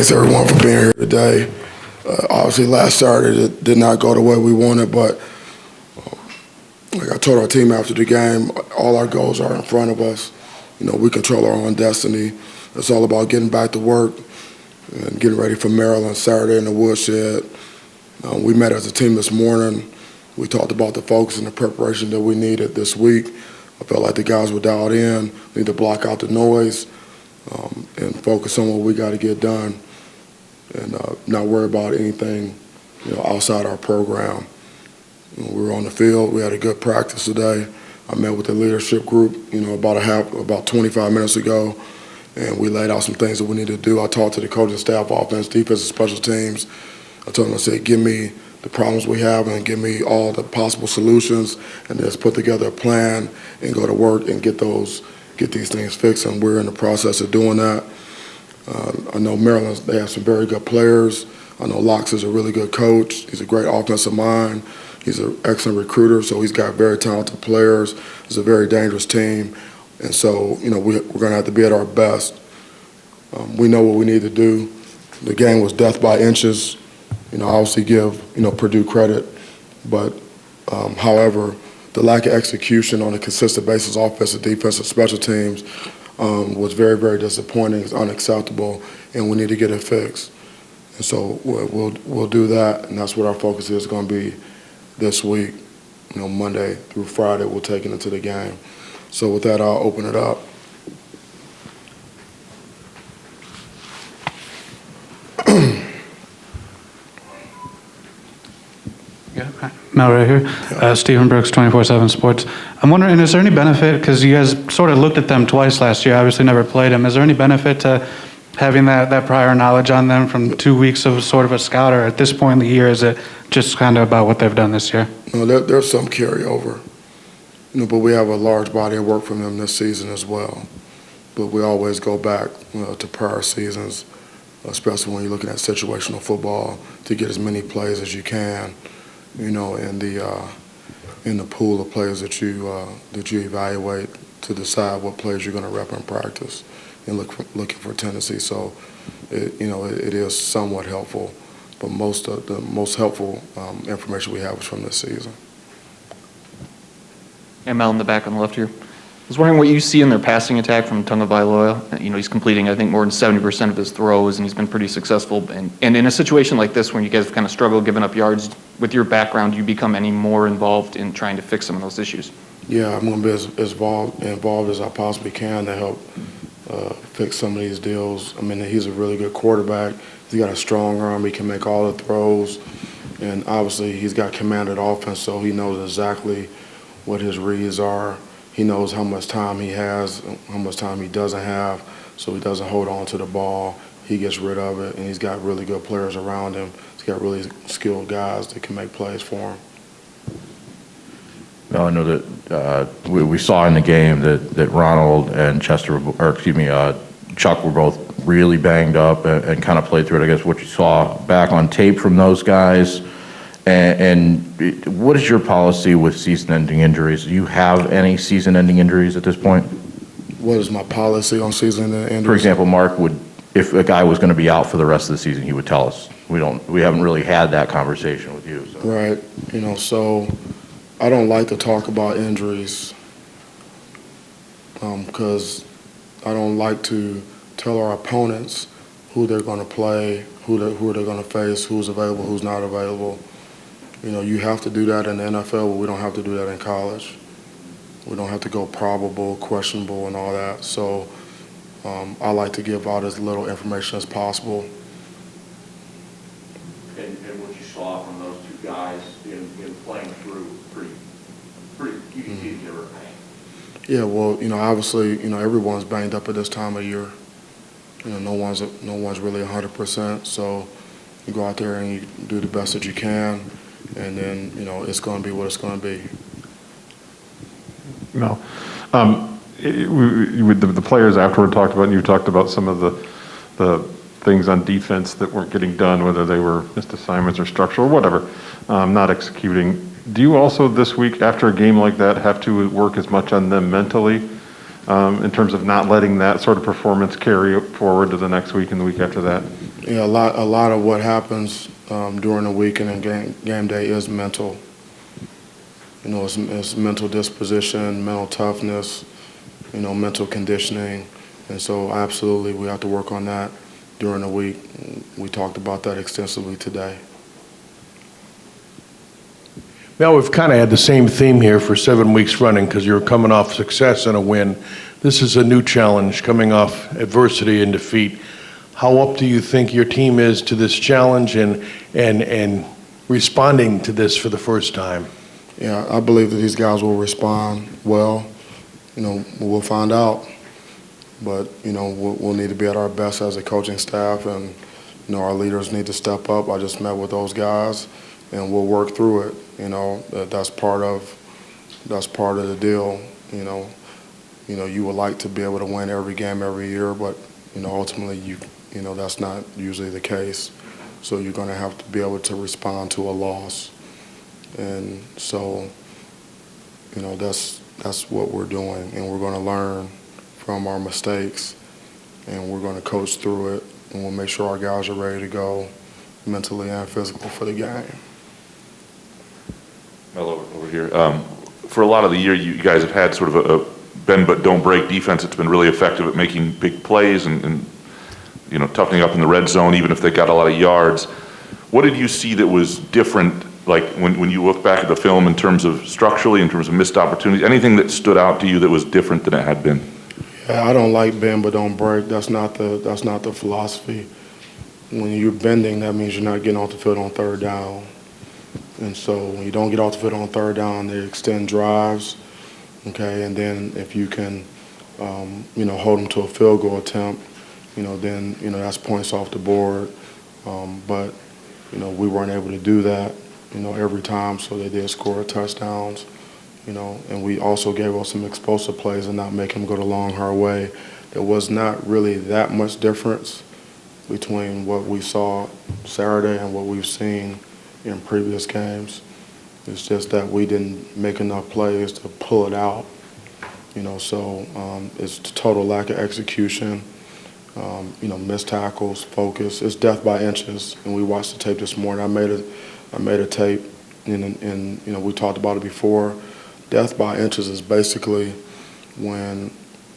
Thanks everyone for being here today. Obviously, last Saturday it did not go the way we wanted, but like I told our team after the game, all our goals are in front of us. We control our own destiny. It's all about getting back to work and getting ready for Maryland Saturday in the woodshed. We met as a team this morning. We talked about the focus and the preparation that we needed this week. I felt like the guys were dialed in, need to block out the noise and focus on what we got to get done and not worry about anything outside our program. We were on the field. We had a good practice today. I met with the leadership group, about 25 minutes ago, and we laid out some things that we need to do. I talked to the coaching staff, offense, defense, and special teams. I told them, I said, give me the problems we have and give me all the possible solutions, and let's put together a plan and go to work and get these things fixed. And we're in the process of doing that. I know Maryland, they have some very good players. I know Locks is a really good coach. He's a great offensive mind. He's an excellent recruiter, so he's got very talented players. It's a very dangerous team. And so, we're going to have to be at our best. We know what we need to do. The game was death by inches. Obviously give, Purdue credit. But, however, the lack of execution on a consistent basis, offensive, defensive, special teams, was very, very disappointing. It's unacceptable, and we need to get it fixed. And so we'll do that, and that's what our focus is going to be this week. Monday through Friday, we'll take it into the game. So with that, I'll open it up. Mel right here. Stephen Brooks, 24/7 Sports. I'm wondering, is there any benefit, because you guys sort of looked at them twice last year, obviously never played them, is there any benefit to having that prior knowledge on them from 2 weeks of sort of a scout, or at this point in the year, is it just kind of about what they've done this year? No, there's some carryover, but we have a large body of work from them this season as well. But we always go back to prior seasons, especially when you're looking at situational football, to get as many plays as you can, in the pool of players that you evaluate to decide what players you're going to rep in practice and looking for tendencies. So, it is somewhat helpful, but the most helpful information we have is from this season. And Mel in the back on the left here. I was wondering what you see in their passing attack from Tagovailoa. He's completing, I think, more than 70% of his throws, and he's been pretty successful. And in a situation like this, when you guys have kind of struggled giving up yards, with your background, do you become any more involved in trying to fix some of those issues? Yeah, I'm going to be as involved as I possibly can to help fix some of these deals. I mean, he's a really good quarterback. He's got a strong arm. He can make all the throws. And obviously, he's got commanded offense, so he knows exactly what his reads are. He knows how much time he has, how much time he doesn't have, so he doesn't hold on to the ball. He gets rid of it, and he's got really good players around him. He's got really skilled guys that can make plays for him. Well, I know that we saw in the game that Ronald and Chuck were both really banged up and kind of played through it. I guess what you saw back on tape from those guys. And what is your policy with season-ending injuries? Do you have any season-ending injuries at this point? What is my policy on season-ending injuries? For example, Mark if a guy was going to be out for the rest of the season, he would tell us. We haven't really had that conversation with you. So. Right. So I don't like to talk about injuries because I don't like to tell our opponents who they're going to play, who they're going to face, who's available, who's not available. You have to do that in the NFL, but we don't have to do that in college. We don't have to go probable, questionable, and all that. So I like to give out as little information as possible. And what you saw from those two guys in playing through pretty you can see they were pain. Yeah, well, obviously, everyone's banged up at this time of year. No one's really 100%. So you go out there and you do the best that you can. And then, it's going to be what it's going to be. No. With the players afterward talked about, and you talked about some of the things on defense that weren't getting done, whether they were missed assignments or structural or whatever, not executing. Do you also this week, after a game like that, have to work as much on them mentally in terms of not letting that sort of performance carry forward to the next week and the week after that? Yeah, a lot of what happens during the weekend and game day is mental. You know, it's mental disposition, mental toughness, you know, mental conditioning. And so absolutely we have to work on that during the week. We talked about that extensively today. Well, we've kind of had the same theme here for 7 weeks running because you're coming off success and a win. This is a new challenge coming off adversity and defeat. How up do you think your team is to this challenge and responding to this for the first time? Yeah, I believe that these guys will respond well. You know, we'll find out. But, you know, we'll need to be at our best as a coaching staff, and, you know, our leaders need to step up. I just met with those guys, and we'll work through it. You know, that's part of the deal. You know, you would like to be able to win every game every year, but, you know, ultimately you know, that's not usually the case. So you're going to have to be able to respond to a loss. And so, you know, that's what we're doing, and we're going to learn from our mistakes, and we're going to coach through it, and we'll make sure our guys are ready to go mentally and physically for the game. Mel, over here. For a lot of the year, you guys have had sort of a bend but don't break defense that's been really effective at making big plays and you know, toughening up in the red zone, even if they got a lot of yards. What did you see that was different, like when you look back at the film in terms of structurally, in terms of missed opportunities, anything that stood out to you that was different than it had been? Yeah, I don't like bend but don't break. That's not the philosophy. When you're bending, that means you're not getting off the field on third down. And so when you don't get off the field on third down, they extend drives, okay? And then if you can, you know, hold them to a field goal attempt, you know, then, you know, that's points off the board. But, you know, we weren't able to do that, you know, every time, so they did score touchdowns, you know. And we also gave us some explosive plays and not make them go the long, hard way. There was not really that much difference between what we saw Saturday and what we've seen in previous games. It's just that we didn't make enough plays to pull it out, you know. So it's total lack of execution, you know, missed tackles, focus. It's death by inches. And we watched the tape this morning. I made a tape, and you know, we talked about it before. Death by inches is basically when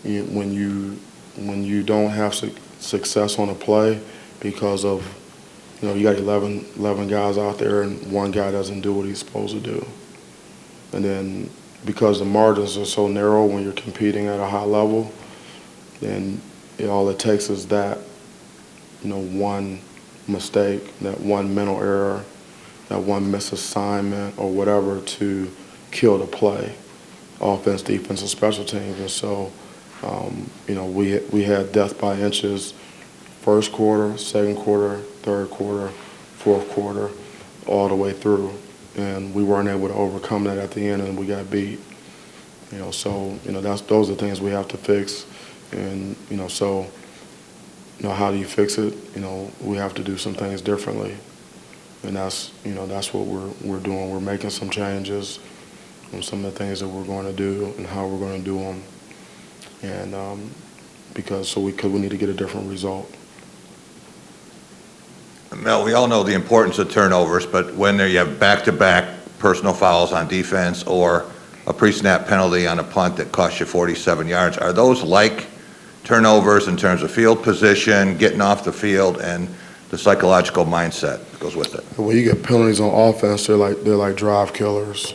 you don't have success on a play because of, you know, you got 11 guys out there and one guy doesn't do what he's supposed to do. And then because the margins are so narrow when you're competing at a high level, then all it takes is that, you know, one mistake, that one mental error, that one misassignment or whatever to kill the play, offense, defense, and special teams. And so, you know, we had death by inches, first quarter, second quarter, third quarter, fourth quarter, all the way through. And we weren't able to overcome that at the end, and we got beat. You know, so, you know, those are things we have to fix. And, you know, so, you know, how do you fix it? You know, we have to do some things differently. And that's, you know, that's what we're doing. We're making some changes on some of the things that we're going to do and how we're going to do them. And because we need to get a different result. Mel, we all know the importance of turnovers, but when you have back-to-back personal fouls on defense or a pre-snap penalty on a punt that costs you 47 yards, are those like turnovers in terms of field position, getting off the field, and the psychological mindset that goes with it? When you get penalties on offense, they're like drive killers,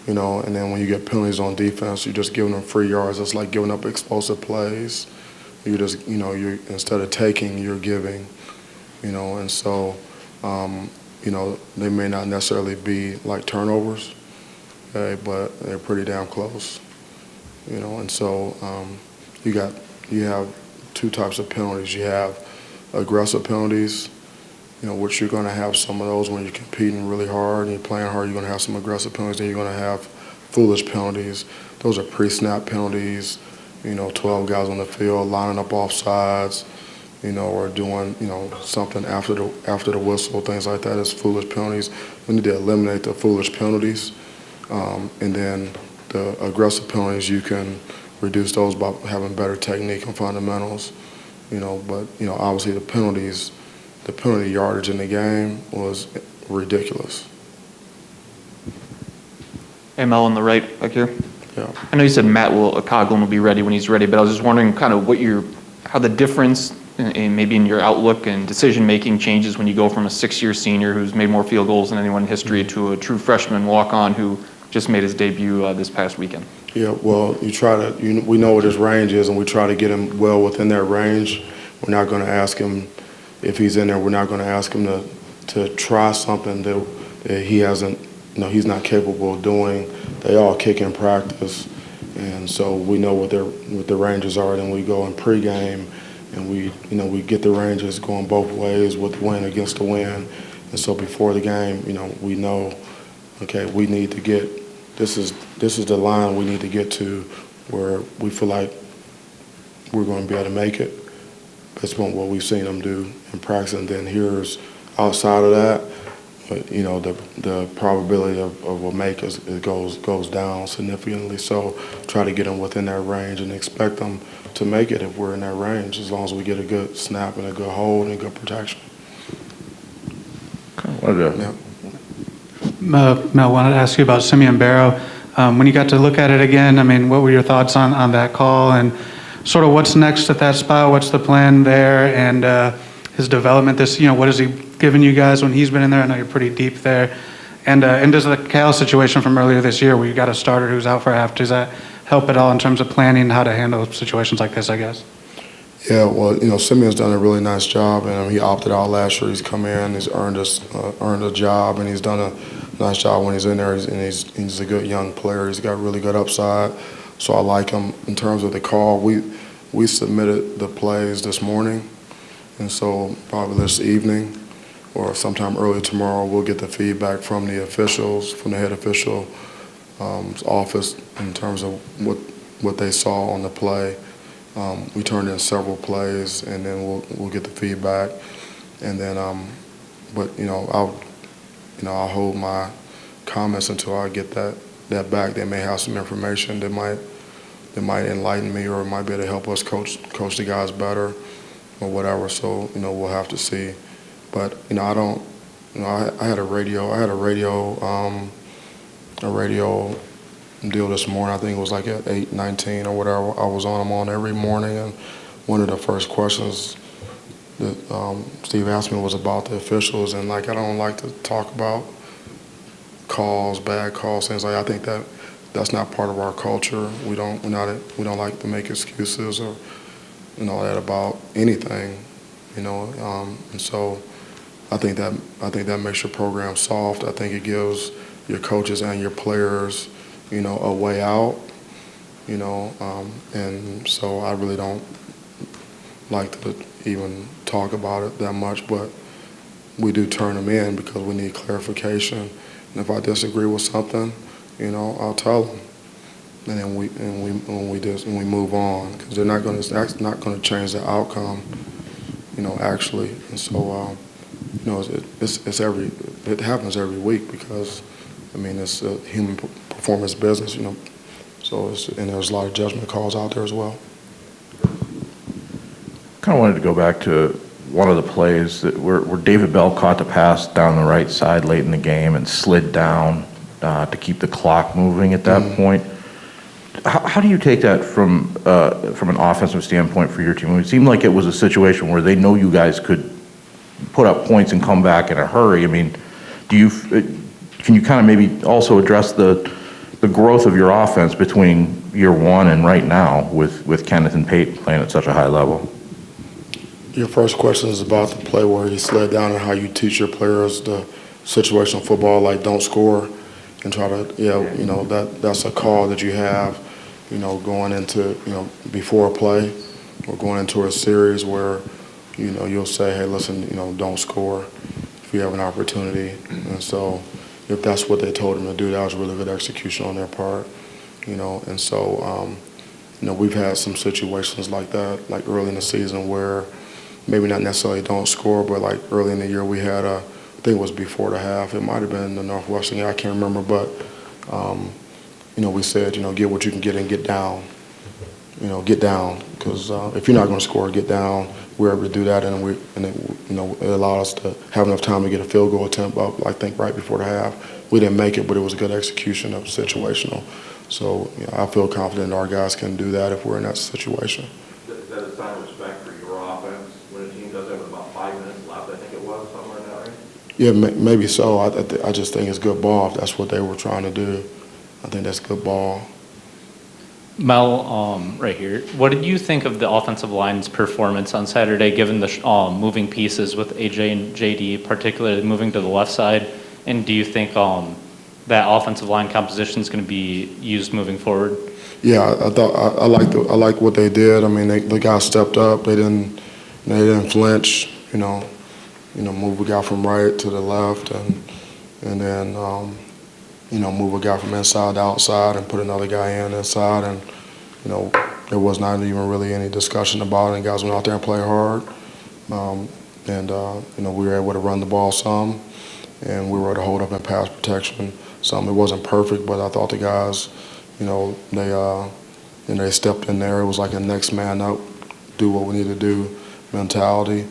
you know. And then when you get penalties on defense, you're just giving them free yards. It's like giving up explosive plays. You just, you know, instead of taking, you're giving. You know, and so, you know, they may not necessarily be like turnovers, okay, but they're pretty damn close. You know, and so you have two types of penalties. You have aggressive penalties, you know, which you're going to have some of those when you're competing really hard and you're playing hard. You're going to have some aggressive penalties. Then you're going to have foolish penalties. Those are pre-snap penalties. You know, 12 guys on the field lining up off sides, you know, or doing, you know, something after the whistle, things like that is foolish penalties. We need to eliminate the foolish penalties. And then the aggressive penalties, you can reduce those by having better technique and fundamentals, you know. But, you know, obviously the penalties, the penalty yardage in the game was ridiculous. ML on the right back here. Yeah. I know you said Matt Coughlin will be ready when he's ready, but I was just wondering kind of how the difference maybe in your outlook and decision-making changes when you go from a 6-year senior who's made more field goals than anyone in history to a true freshman walk-on who just made his debut this past weekend. Yeah, well, we know what his range is, and we try to get him well within that range. We're not going to ask him, if he's in there, we're not going to ask him to try something that he hasn't, he's not capable of doing. They all kick in practice, and so we know what the ranges are. Then we go in pregame, and we get the ranges going both ways with win against the win. And so before the game, we know, okay, we need to get this is the line we need to get to where we feel like we're going to be able to make it. That's what we've seen them do in practice. And then here's outside of that, but the probability of a make goes down significantly. So try to get them within that range and expect them to make it if we're in that range, as long as we get a good snap and a good hold and good protection. Mel, wanted to ask you about Simeon Barrow. When you got to look at it again, I mean, what were your thoughts on that call and sort of what's next at that spot? What's the plan there and his development? What has he given you guys when he's been in there? I know you're pretty deep there. And does the Cal situation from earlier this year where you got a starter who's out for half, does that help at all in terms of planning how to handle situations like this, I guess? Yeah, well, Simeon's done a really nice job, and he opted out last year. He's come in, he's earned a job, and he's done a nice job when he's in there. He's a good young player. He's got really good upside, so I like him. In terms of the call, we submitted the plays this morning, and so probably this evening or sometime early tomorrow, we'll get the feedback from the officials, from the head official office in terms of what they saw on the play. We turned in several plays, and then we'll get the feedback, and then I'll hold my comments until I get that back. They may have some information that might enlighten me, or it might be able to help us coach the guys better, or whatever. So we'll have to see. But I had a radio deal this morning. I think it was like at 8:19 or whatever. I was on. I'm on every morning, and one of the first questions that Steve asked me was about the officials, and I don't like to talk about calls, bad calls, things like that. I think that's not part of our culture. We don't like to make excuses or that about anything, and so I think that makes your program soft. I think it gives your coaches and your players a way out, and so I really don't like to even talk about it that much, but we do turn them in because we need clarification. And if I disagree with something, I'll tell them, and then we move on, because that's not going to change the outcome, actually. And so, it happens every week because, it's a human performance business, So and there's a lot of judgment calls out there as well. Kind of wanted to go back to one of the plays where David Bell caught the pass down the right side late in the game and slid down to keep the clock moving at that point. How do you take that from an offensive standpoint for your team? It seemed like it was a situation where they know you guys could put up points and come back in a hurry. Can you kind of maybe also address the growth of your offense between year one and right now with Kenneth and Peyton playing at such a high level? Your first question is about the play where he slid down and how you teach your players the situational football, like don't score, and try to, that's a call that you have, going into, before a play or going into a series where, you'll say, hey, listen, don't score if you have an opportunity. And so if that's what they told him to do, that was really good execution on their part, And so, we've had some situations like that, like early in the season where maybe not necessarily don't score, but like early in the year we had I think it was before the half. It might have been the Northwestern game, I can't remember, but, we said, get what you can get and get down. get down. Because if you're not going to score, get down. We were able to do that, and it allowed us to have enough time to get a field goal attempt up. I think right before the half, we didn't make it, but it was a good execution of situational. So I feel confident our guys can do that if we're in that situation. Is that a sign of respect for your offense when a team does have about 5 minutes left? I think it was somewhere in that range. Yeah, maybe so. I just think it's good ball if that's what they were trying to do. I think that's good ball. Mel, right here. What did you think of the offensive line's performance on Saturday, given the moving pieces with AJ and JD, particularly moving to the left side? And do you think that offensive line composition is going to be used moving forward? Yeah, I like what they did. I mean, the guys stepped up. They didn't flinch. Move a guy from right to the left, and then move a guy from inside to outside and put another guy in inside. And there was not even really any discussion about it. And guys went out there and played hard. We were able to run the ball some, and we were able to hold up in pass protection some. It wasn't perfect, but I thought the guys, they stepped in there. It was like a next man up, do what we need to do mentality.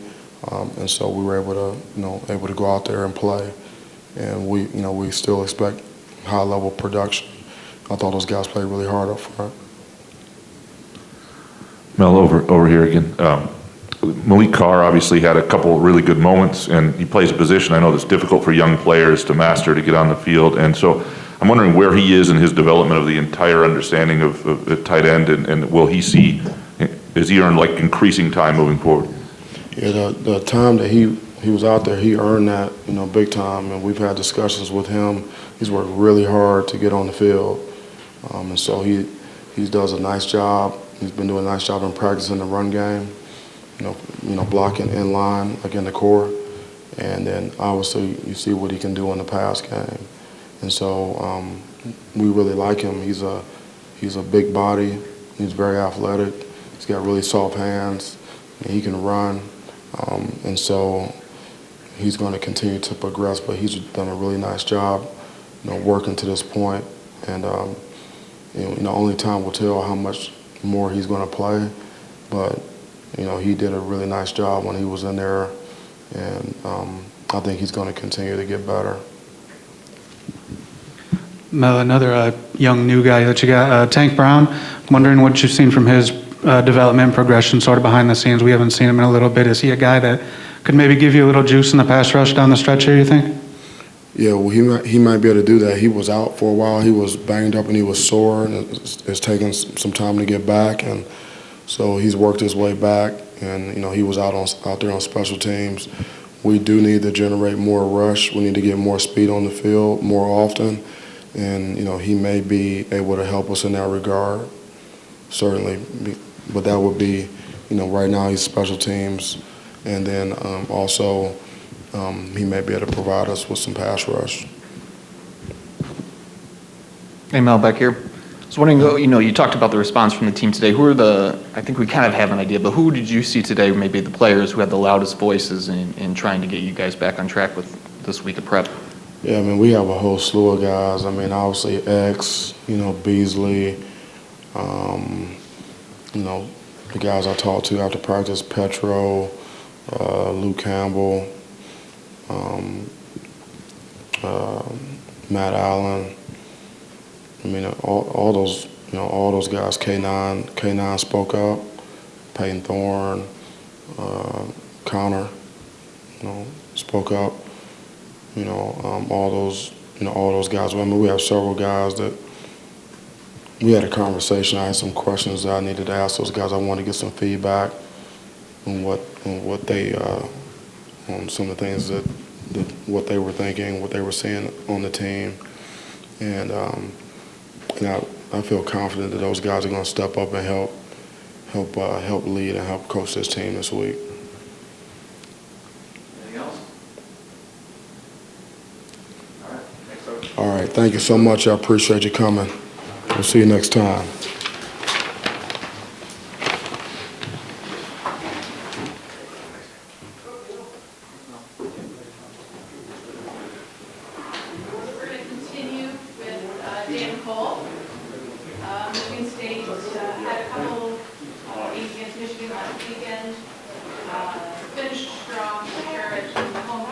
And so we were able to go out there and play. And we still expect high level production. I thought those guys played really hard up front. Mel, over here again. Malik Carr obviously had a couple of really good moments, and he plays a position I know that's difficult for young players to master, to get on the field. And so I'm wondering where he is in his development of the entire understanding of tight end, and will he see, is he earned increasing time moving forward? Yeah, the time that he was out there, he earned that, big time. And we've had discussions with him. He's worked really hard to get on the field. And so he does a nice job. He's been doing a nice job in practicing the run game, blocking in line, like in the core. And then obviously you see what he can do in the pass game. And so we really like him. He's a big body. He's very athletic. He's got really soft hands. And he can run. And so he's going to continue to progress, but he's done a really nice job, working to this point. And, only time will tell how much more he's going to play. But, he did a really nice job when he was in there. And I think he's going to continue to get better. Mel, another young new guy that you got, Tank Brown. I'm wondering what you've seen from his development progression sort of behind the scenes. We haven't seen him in a little bit. Is he a guy that could maybe give you a little juice in the pass rush down the stretch here, you think? Yeah, well, he might be able to do that. He was out for a while. He was banged up and he was sore, and it's taken some time to get back. And so he's worked his way back, and he was out there on special teams. We do need to generate more rush. We need to get more speed on the field more often, and he may be able to help us in that regard, certainly. But that would be, right now he's special teams, and then also he may be able to provide us with some pass rush. Hey, Mel, back here. I was wondering, you talked about the response from the team today. Who are I think we kind of have an idea, but who did you see today, maybe the players who had the loudest voices in trying to get you guys back on track with this week of prep? Yeah, we have a whole slew of guys. Obviously X, Beasley, the guys I talked to after practice, Petro, Luke Campbell, Matt Allen. All those guys. K9 spoke up. Peyton Thorne, Connor, spoke up. All those guys. We have several guys that we had a conversation. I had some questions that I needed to ask those guys. I wanted to get some feedback on what they on some of the things that what they were thinking, what they were seeing on the team, and I feel confident that those guys are going to step up and help lead and help coach this team this week. Anything else? All right. Thanks, Coach. All right. Thank you so much. I appreciate you coming. We'll see you next time. Michigan State had a couple Michigan last weekend.